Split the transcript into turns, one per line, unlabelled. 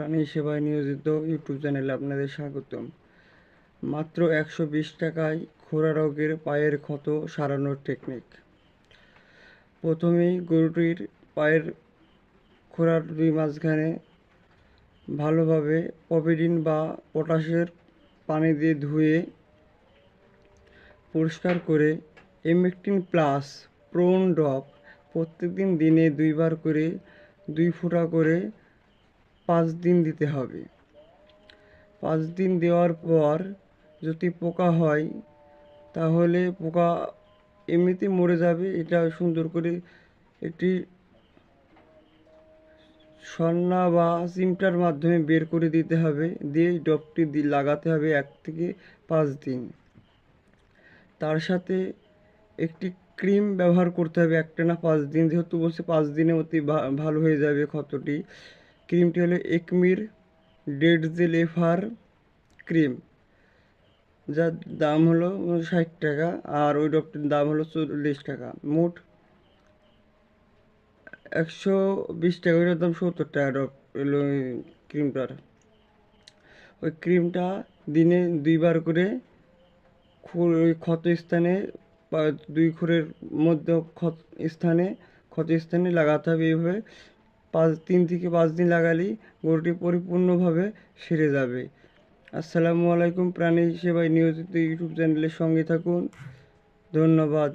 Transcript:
প্রাণী সেবায় নিয়োজিত ইউটিউব চ্যানেলে আপনাদের স্বাগতম। মাত্র 120 টাকায় খোরা রোগের পায়ের ক্ষত সারানোর টেকনিক। প্রথমেই গরুটির পায়ের খোরার দুই মাঝখানে ভালোভাবে পপিডিন বা পটাশের পানি দিয়ে ধুয়ে পরিষ্কার করে এমেকটিন প্লাস প্রোন ড্রপ প্রত্যেকদিন দিনে 2 বার করে 2 ফোঁটা করে 5 দিন দিতে হবে। 5 দিন দেওয়ার পর যদি পোকা হয় তাহলে পোকা এমনিতে মরে যাবে। এটা সুন্দর করে একটি সন্না বা চিমটার মাধ্যমে বের করে দিতে হবে, দিয়ে ড্রপটি লাগাতে হবে 1 থেকে 5 দিন। তার সাথে একটি ক্রিম ব্যবহার করতে হবে একটানা 5 দিন, যেহেতু বলছে 5 দিনে অতি ভালো হয়ে যাবে ক্ষতটি। ক্রিমটি হলো একমির ডেড জেল এফার ক্রিম, যার দাম হলো 60 টাকা, আর ওই ড্রপটির দাম হলো 40 টাকা। মোট 120 টাকা, ওইটার দাম 70 টাকা ড্রপ এলো ওই ক্রিমটার। ওই ক্রিমটা দিনে 2 বার করে ওই ক্ষত স্থানে বা 2 খুরের মধ্যে ক্ষত স্থানে লাগাতে হবে। এইভাবে 3 থেকে 5 দিন লাগালেই গরুটি পরিপূর্ণভাবে সেরে যাবে। আসসালামু আলাইকুম। প্রাণী সেবায় নিয়োজিত ইউটিউব চ্যানেলের সঙ্গে থাকুন। ধন্যবাদ।